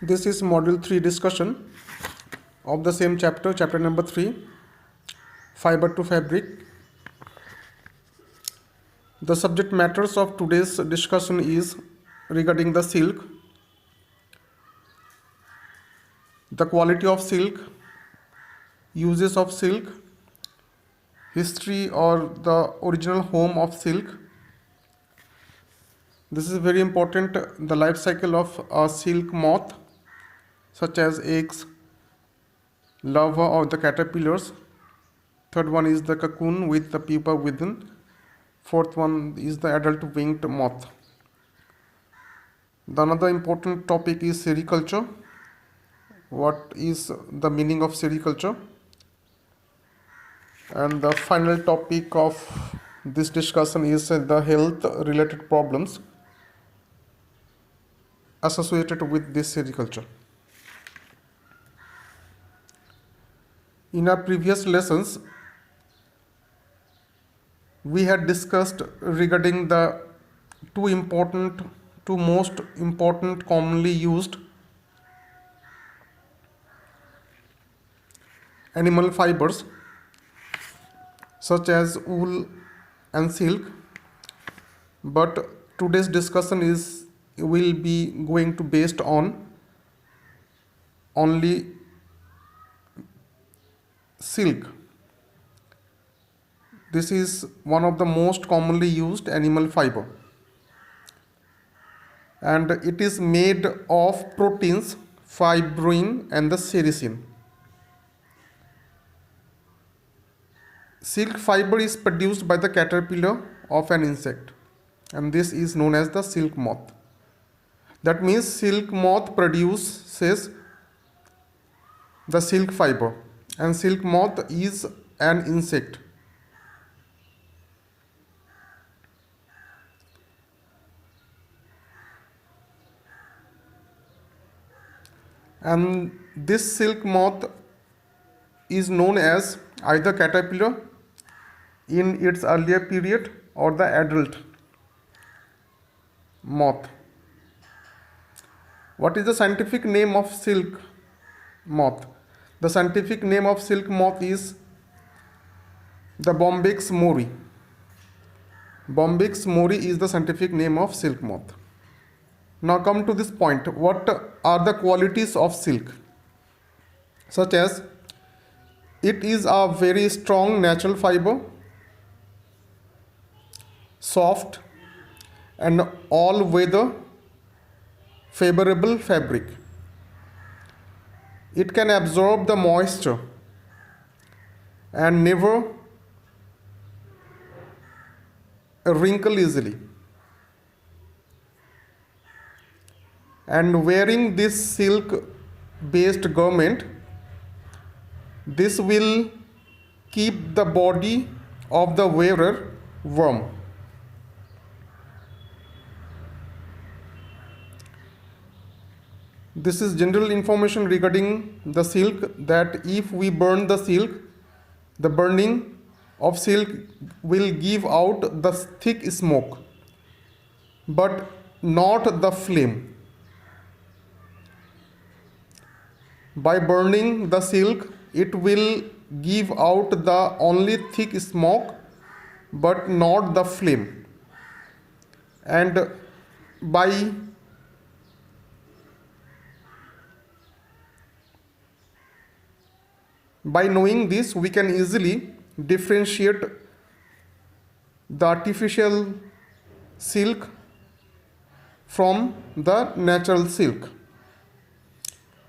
This is Module 3 discussion of the same chapter, chapter number 3, Fiber to Fabric. The subject matters of today's discussion is regarding the silk, the quality of silk, uses of silk, history or the original home of silk. This is very important, the life cycle of a silk moth, such as eggs, larvae or the caterpillars. Third one is the cocoon with the pupa within. Fourth one is the adult winged moth. The another important topic is sericulture. What is the meaning of sericulture? And the final topic of this discussion is the health related problems associated with this sericulture. In our previous lessons, we had discussed regarding the two most important commonly used animal fibers such as wool and silk, but today's discussion will be going to based on only silk. This is one of the most commonly used animal fiber, and it is made of proteins, fibrin and the sericin. Silk fiber is produced by the caterpillar of an insect, and this is known as the silk moth. That means silk moth produces the silk fiber, and silk moth is an insect. And this silk moth is known as either caterpillar in its earlier period or the adult moth. What is the scientific name of silk moth? The scientific name of silk moth is the Bombyx mori. Bombyx mori is the scientific name of silk moth. Now come to this point. What are the qualities of silk? Such as it is a very strong natural fiber, soft and all weather favorable fabric. It can absorb the moisture and never wrinkle easily. And wearing this silk based garment, this will keep the body of the wearer warm. This is general information regarding the silk, that if we burn the silk, the burning of silk will give out the thick smoke, but not the flame. By burning the silk, it will give out the only thick smoke, but not the flame. And by knowing this, we can easily differentiate the artificial silk from the natural silk.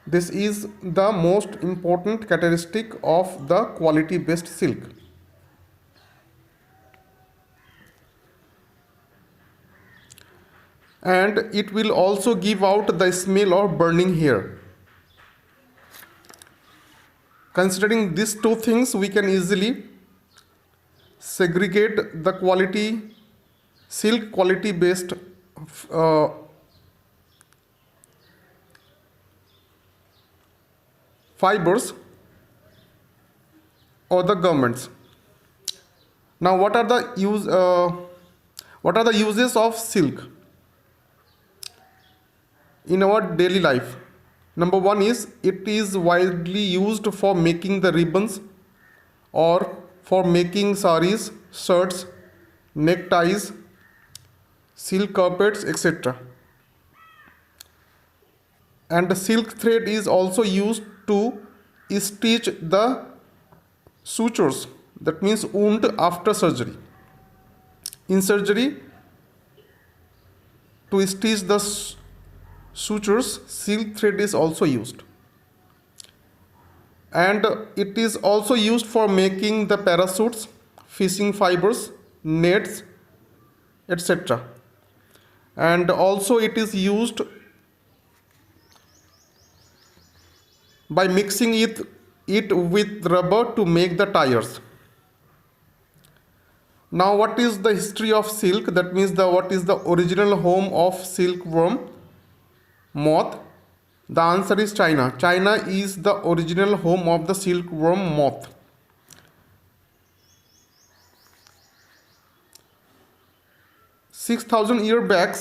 This is the most important characteristic of the quality based silk. And it will also give out the smell of burning hair. Considering these two things, we can easily segregate the silk quality based fibers or the garments. Now, what are the uses of silk in our daily life? Number one is it is widely used for making the ribbons or for making saris, shirts, neckties, silk carpets, etc. And the silk thread is also used to stitch the sutures, that means wound after surgery. In surgery, to stitch the sutures, silk thread is also used. And it is also used for making the parachutes, fishing fibers, nets, etc. And also it is used by mixing it with rubber to make the tires. Now, what is the history of silk? That means what is the original home of silkworm moth? The answer is China. China is the original home of the silkworm moth. Six thousand years back,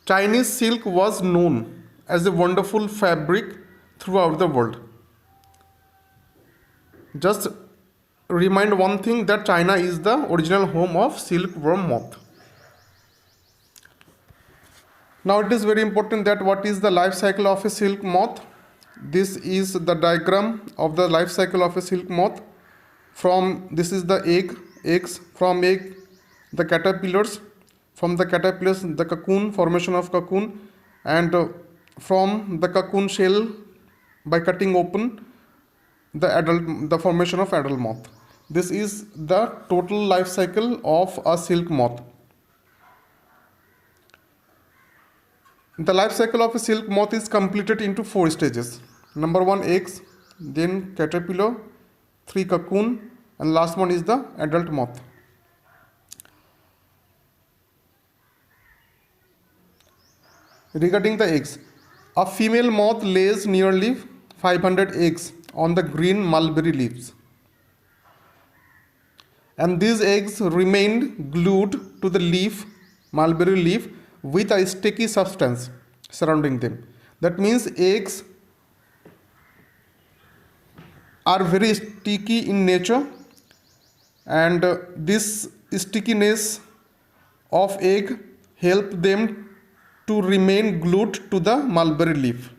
Chinese silk was known as a wonderful fabric throughout the world. Just remind one thing, that China is the original home of silkworm moth. Now it is very important that what is the life cycle of a silk moth. This is the diagram of the life cycle of a silk moth. This is the eggs, from egg the caterpillars, from the caterpillars the cocoon, formation of cocoon, and from the cocoon shell, by cutting open, the formation of adult moth. This is the total life cycle of a silk moth. The life cycle of a silk moth is completed into 4 stages. Number 1, eggs, then caterpillar, 3, cocoon, and last one is the adult moth. Regarding the eggs, a female moth lays nearly 500 eggs on the green mulberry leaves. And these eggs remain glued to the mulberry leaf, with a sticky substance surrounding them. That means eggs are very sticky in nature, and this stickiness of egg help them to remain glued to the mulberry leaf.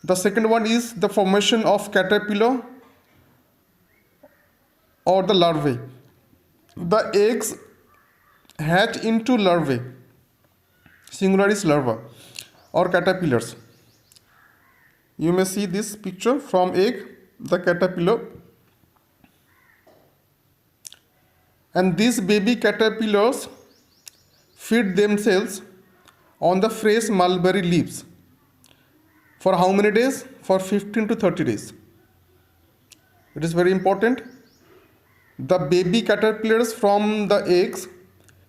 The second one is the formation of caterpillar or the larvae. The eggs hatch into larvae, singular is larva, or caterpillars. You may see this picture from egg, the caterpillar. And these baby caterpillars feed themselves on the fresh mulberry leaves. For how many days? For 15 to 30 days. It is very important. The baby caterpillars from the eggs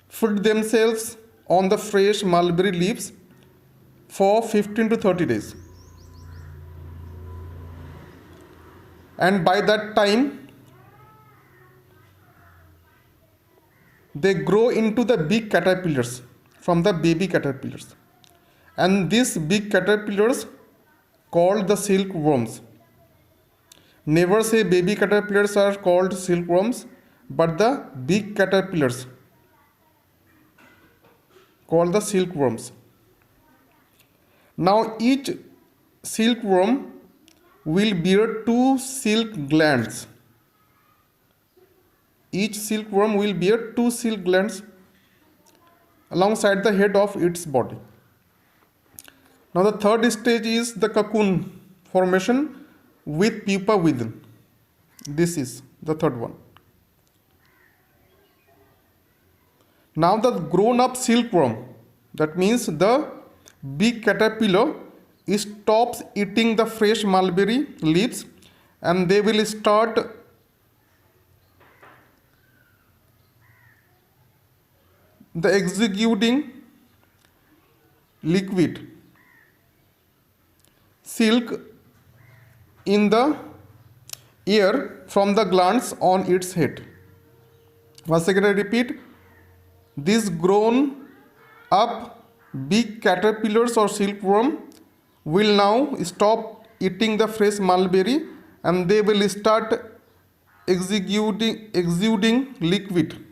feed themselves on the fresh mulberry leaves for 15 to 30 days. And by that time, they grow into the big caterpillars from the baby caterpillars. And these big caterpillars called the silkworms. Never say baby caterpillars are called silkworms, but the big caterpillars called the silkworms. Now each silkworm will bear 2 silk glands. Each silkworm will bear 2 silk glands alongside the head of its body. Now the third stage is the cocoon formation with pupa within. This is the third one. Now the grown-up silkworm, that means the big caterpillar, stops eating the fresh mulberry leaves, and they will start the exuding liquid silk in the air from the glands on its head. Once again I repeat, these grown up big caterpillars or silkworm will now stop eating the fresh mulberry and they will start exuding liquid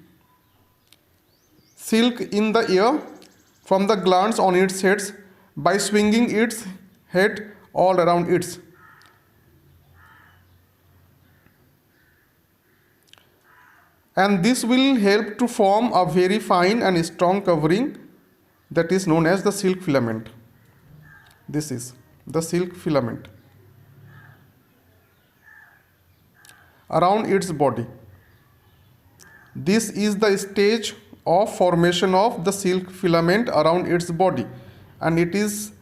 silk in the air from the glands on its heads by swinging its head all around it. And this will help to form a very fine and strong covering that is known as the silk filament. This is the silk filament around its body. This is the stage of formation of the silk filament around its body, and it is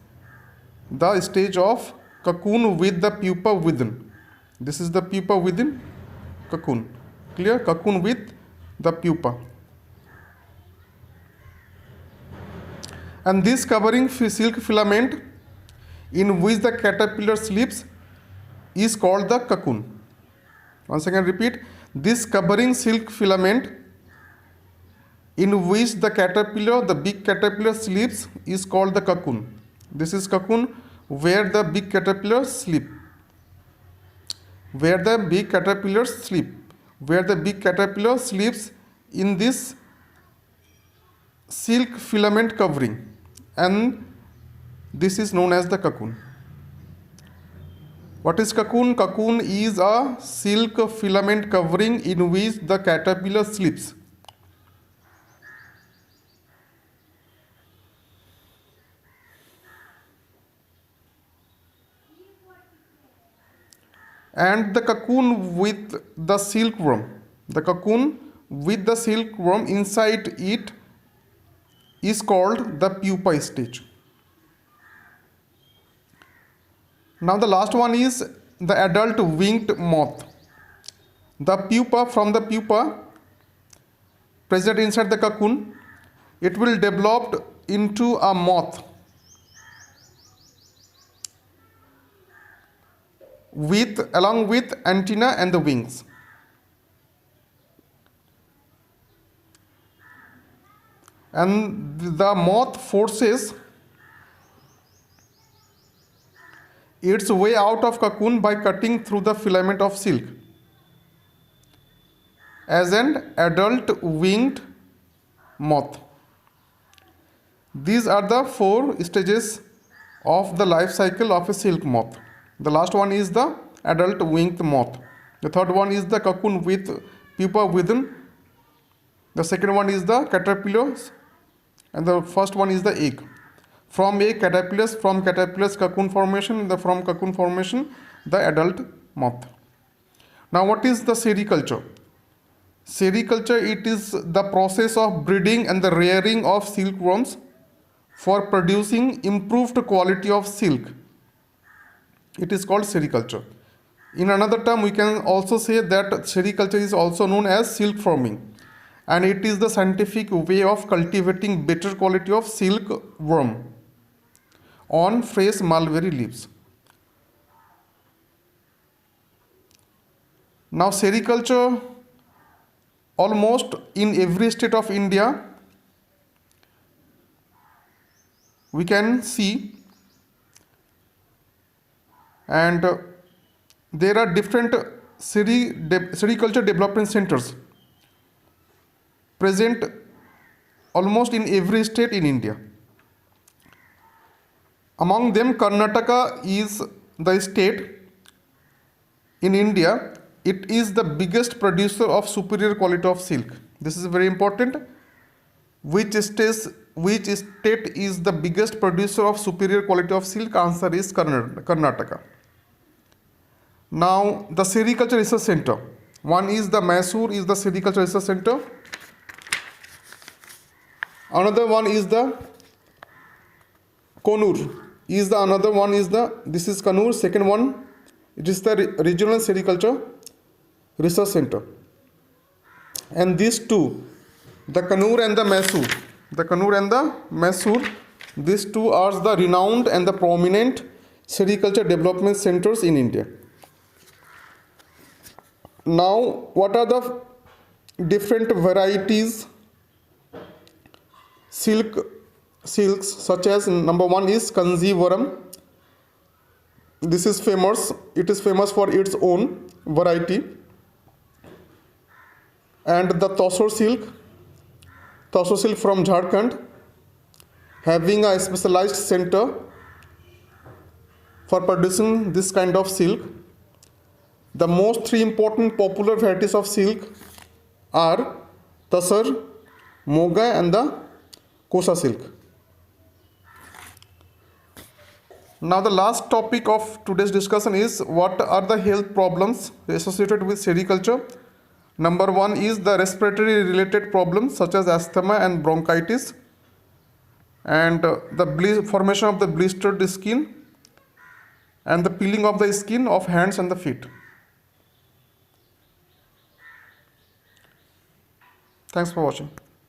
the stage of cocoon with the pupa within. This is the pupa within cocoon. Clear? Cocoon with the pupa. And this covering silk filament in which the caterpillar sleeps is called the cocoon. Once again repeat, this covering silk filament in which the caterpillar, the big caterpillar sleeps is called the cocoon. This is cocoon where the big caterpillars sleep. Where the big caterpillars sleep. Where the big caterpillar sleeps in this silk filament covering, and this is known as the cocoon. What is cocoon? Cocoon is a silk filament covering in which the caterpillar sleeps. And the cocoon with the silkworm, the cocoon with the silkworm inside it is called the pupa stage. Now the last one is the adult winged moth. The pupa, from the pupa present inside the cocoon, it will develop into a moth along with antenna and the wings. And the moth forces its way out of cocoon by cutting through the filament of silk. As an adult winged moth. These are the 4 stages of the life cycle of a silk moth. The last one is the adult winged moth. The third one is the cocoon with pupa within. The second one is the caterpillars, and the first one is the egg. From caterpillars cocoon formation, from cocoon formation the adult moth. Now what is the sericulture? Sericulture, it is the process of breeding and the rearing of silkworms for producing improved quality of silk. It is called sericulture. In another term, we can also say that sericulture is also known as silk forming, and it is the scientific way of cultivating better quality of silkworm on fresh mulberry leaves. Now sericulture, almost in every state of India we can see, and there are different sericulture development centers present almost in every state in India. Among them, Karnataka is the state in India. It is the biggest producer of superior quality of silk. This is very important. Which state is the biggest producer of superior quality of silk? Answer is Karnataka. Now the sericulture research center. One is the Mysore is the sericulture research center. Another one is the Konur. This is Kannur. Second one, it is the regional sericulture research center. And these two, the Kannur and the Mysore, these two are the renowned and the prominent sericulture development centers in India. Now, what are the different varieties silks, such as number one is Kanjivaram. This is famous. It is famous for its own variety. And the Tosor silk from Jharkhand, having a specialized center for producing this kind of silk. The most three important popular varieties of silk are Tasar, Moga, and the Kosa silk. Now the last topic of today's discussion is what are the health problems associated with sericulture. Number one is the respiratory related problems such as asthma and bronchitis, and the formation of the blistered skin and the peeling of the skin of hands and the feet. Thanks for watching.